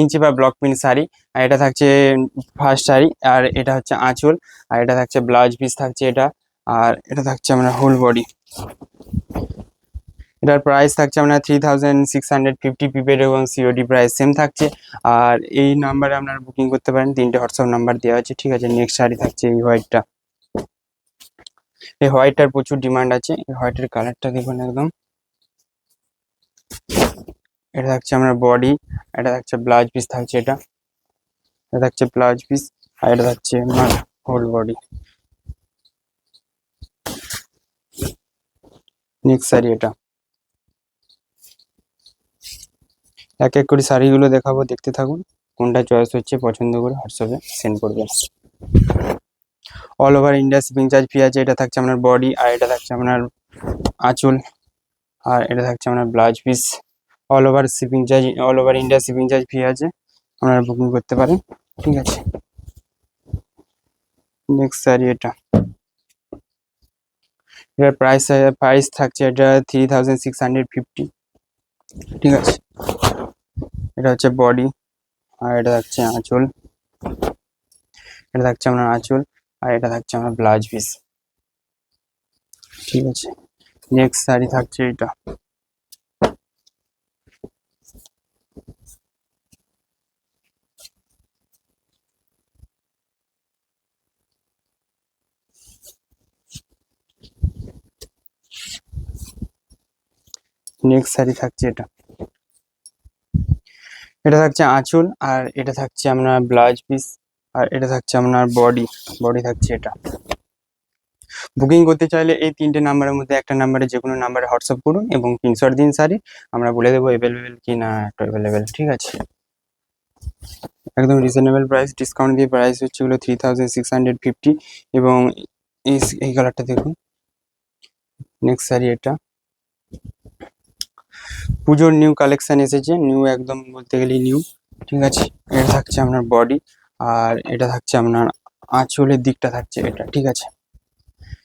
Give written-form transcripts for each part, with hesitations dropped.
ইঞ্চি বা block print sari, আর এটা থাকছে ফার্স্ট শাড়ি, আর এটা হচ্ছে আঁচল, আর এটা থাকছে ব্লাউজ পিস থাকছে এটা, আর এটা থাকছে আমরা হোল বডি। এটার প্রাইস থাকছে আপনার 3650 প্রিপেড এবং সিওডি প্রাইস সেম থাকছে। আর এই নাম্বারে আপনারা বুকিং করতে পারেন, 3টে হোয়াটসঅ্যাপ নাম্বার দেওয়া আছে, ঠিক আছে। নেক্সট শাড়ি থাকছে এই হোয়াইটটা। এই হোয়াইটটার প্রচুর ডিমান্ড আছে, এই হোয়াইটের কালারটা দেখুন একদম। এটা থাকছে আপনার বডি, এটা থাকছে ব্লাউজ পিস থাকছে এটা থাকছে ব্লাউজ পিস, আর এটা থাকছে আপনার হোল বডি। নেক্সট শাড়ি এটা। এক এক করে শাড়িগুলো দেখাবো, দেখতে থাকুন, কোনটা চয়েস হচ্ছে পছন্দ করে হোয়াটসঅ্যাপে সেন্ড করবেন। All over India shipping charge free আছে। এটা থাকছে আপনার বডি, আর এটা থাকছে আপনার আঁচল, আর এটা থাকছে আপনার blouse piece. All over India shipping charge free আছে, আপনারা বুকিং করতে পারেন, ঠিক আছে। নেক্সট শাড়ি এটা। এটার প্রাইস থাকছে এটা 3650, ঠিক আছে। এটা হচ্ছে বডি, আর এটা থাকছে আঁচল, এটা থাকছে আপনার আঁচল, আর এটা থাকছে আপনার ব্লাউজ পিস, ঠিক আছে। নেক্সট শাড়ি থাকছে এটা। নেক্সট শাড়ি থাকছে এটা। এটা থাকছে আঁচল, আর এটা থাকছে আপনার ব্লাউজ পিস, আর এটা থাকছে আপনার বডি থাকছে এটা। বুকিং করতে চাইলে এই 3টে নাম্বারের মধ্যে একটা নাম্বারে, যে কোনো নাম্বারে হোয়াটসঅ্যাপ করুন এবং স্ক্রিনশট দিন শাড়ি, আমরা বলে দেবো অ্যাভেলেবেল কি না অ্যাভেলেবেল, ঠিক আছে। একদম রিজনেবল প্রাইস, ডিসকাউন্ট দিয়ে প্রাইস হচ্ছে হলো 3650, এবং এই কালারটা দেখুন। নেক্সট শাড়ি এটা। পুজোর নিউ কালেকশন এসেছে, নিউ একদম বলতে গেলে নিউ, ঠিক আছে। এটা থাকছে আপনার বডি, আর এটা থাকছে আপনার আঁচলের দিকটা থাকছে এটা, ঠিক আছে।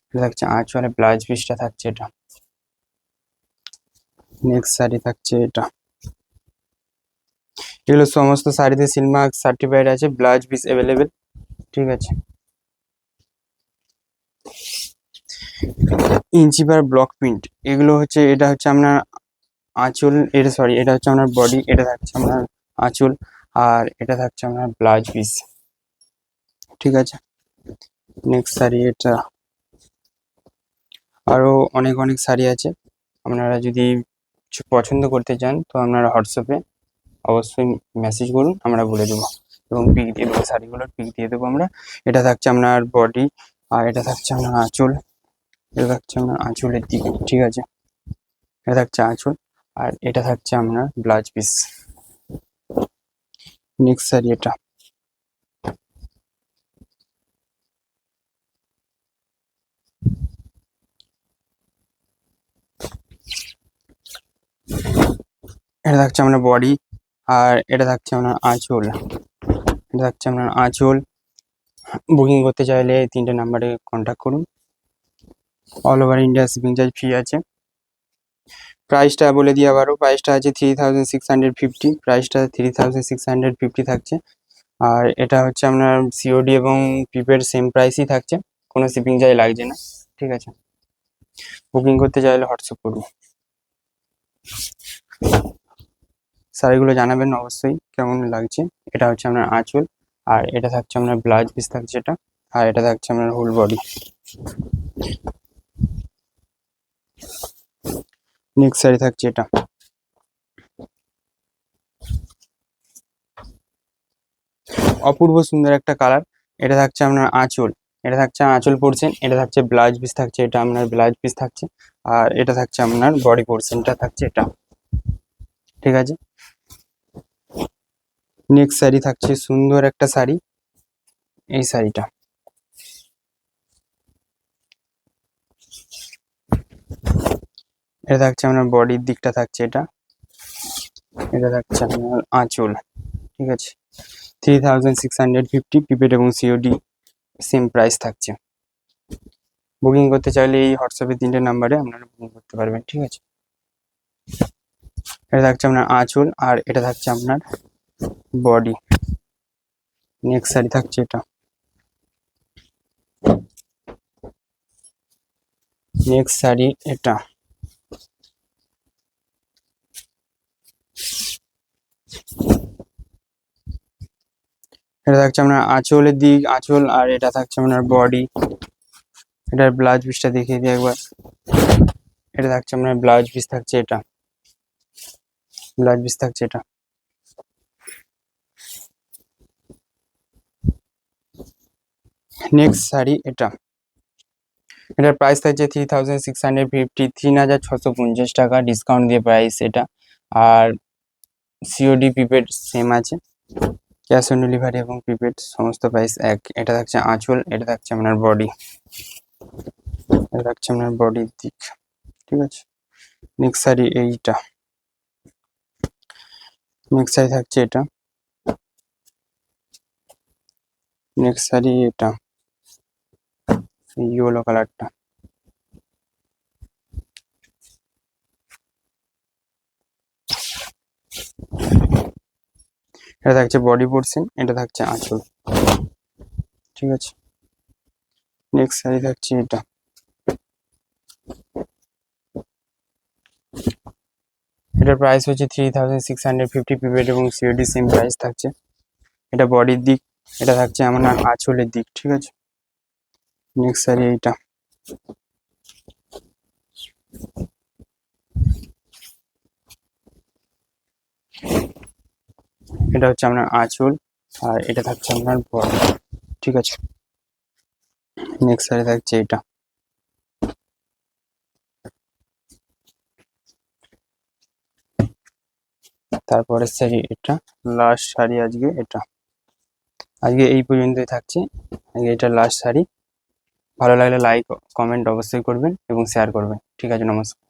এটা থাকছে আঁচলে ব্লাউজ পিসটা থাকছে এটা। নেক্সট শাড়ি থাকছে এটা। এগুলো সমস্ত শাড়িতে সিলমার্ক সার্টিফাইড আছে, ব্লাউজ পিস অ্যাভেলেবেল, ঠিক আছে। ইঞ্চি পার ব্লক প্রিন্ট, এগুলো হচ্ছে, এটা হচ্ছে আপনার আঁচল, এটা হচ্ছে আপনার বডি, এটা থাকছে আপনার আঁচল, আর এটা থাকছে আপনার ব্লাউজ পিস, ঠিক আছে। নেক্সট শাড়ি এটা। আরো অনেক অনেক শাড়ি আছে, আপনারা যদি কিছু পছন্দ করতে চান তো আপনারা হোয়াটসঅ্যাপে অবশ্যই মেসেজ করুন, আমরা বলে দেবো, এবং পিক দিয়ে দেবো, শাড়িগুলোর পিক দিয়ে দেবো আমরা। এটা থাকছে আপনার বডি, আর এটা থাকছে আপনার আঁচল, এটা থাকছে আপনার আঁচলের দিকে, ঠিক আছে। এটা থাকছে আঁচল, আর এটা থাকছে আপনার ব্লাউজ পিস। নেক্সট শাড়ি এটা। এটা থাকছে আপনার বডি, আর এটা থাকছে আপনার আঁচল, এটা থাকছে আপনার আঁচল। বুকিং করতে চাইলে 3টে নাম্বারে কন্ট্যাক্ট করুন। All over India shipping charge free আছে। প্রাইসটা বলে দিই আবারও, প্রাইসটা আছে 3650, প্রাইসটা 3650 থাকছে। আর এটা হচ্ছে আপনার সিওডি এবং প্রিপেড সেম প্রাইসই থাকছে, কোনো শিপিং চার্জ লাগছে না, ঠিক আছে। বুকিং করতে চাইলে হোয়াটসঅ্যাপ করুন। শাড়িগুলো জানাবেন অবশ্যই কেমন লাগছে। এটা হচ্ছে আপনার আঁচল, আর এটা থাকছে আপনার ব্লাউজ পিস থাকছে এটা, আর এটা থাকছে আপনার হোল বডি। নেক্সট শাড়ি থাকছে এটা। অপূর্ব সুন্দর একটা কালার। এটা থাকছে আপনার আঁচল, এটা থাকছে আঁচল পোর্শন, এটা থাকছে ব্লাউজ পিস থাকছে এটা, আপনার ব্লাউজ পিস থাকছে, আর এটা থাকছে আপনার বডি পোর্শনটা থাকছে এটা, ঠিক আছে। নেক্সট শাড়ি থাকছে সুন্দর একটা শাড়ি, এই শাড়িটা। এটা থাকছে আপনার বডির দিকটা থাকছে এটা, এটা থাকছে আপনার আঁচল, ঠিক আছে। 3650 প্রিপেড এবং সিওডি সেম প্রাইস থাকছে। বুকিং করতে চাইলে এই হোয়াটসঅ্যাপে 3টে নাম্বারে আপনারা বুকিং করতে পারবেন, ঠিক আছে। এটা থাকছে আপনার আঁচল, আর এটা থাকছে আপনার বডি। নেক্সট শাড়ি থাকছে এটা। নেক্সট শাড়ি এটা। এটা থাকছে আপনার আঁচলের দিক, আঁচল, আর এটা থাকছে আপনার বডি। এটার ব্লাউজ পিসটা দেখিয়ে দিই একবার। এটা থাকছে আপনার ব্লাউজ পিস থাকছে এটা। ব্লাউজ পিস থাকছে এটা। নেক্সট শাড়ি এটা। এটার প্রাইস থাকছে 3650, 3650 টাকা ডিসকাউন্ট দিয়ে প্রাইস এটা। আর সিওডি প্রিপেড সেম আছে, ক্যাশ অন ডেলিভারি এবং প্রিপেড সমস্ত প্রাইস এক। এটা থাকছে আঁচল, এটা থাকছে আপনার বডি। এটা থাকছে আপনার বডির দিক, ঠিক আছে। নেক্সট শাড়ি এইটা। নেক্সট শাড়ি থাকছে এটা। নেক্সট শাড়ি এটা, ইয়েলো কালারটা। এটা থাকছে বডি পোর্শন, এটা থাকছে আঁচল, ঠিক আছে। নেক্সট শাড়ি থাকছে এটা। এটার প্রাইস হচ্ছে 3650, প্রিপেড এবং সিওডি সেম প্রাইস থাকছে। এটা বডির দিক, এটা থাকছে আমার আঁচলের দিক, ঠিক আছে। নেক্সট শাড়ি এইটা। এটা হচ্ছে আপনার আঁচল, আর এটা থাকছে আপনার বডি, ঠিক আছে। নেক্সট শাড়ি থাকছে এটা। তারপরের শাড়ি এটা। লাস্ট শাড়ি আজকে এটা। আজকে এই পর্যন্তই থাকছে, আজকে এটা লাস্ট শাড়ি। ভালো লাগলে লাইক কমেন্ট অবশ্যই করবেন এবং শেয়ার করবেন, ঠিক আছে। নমস্কার।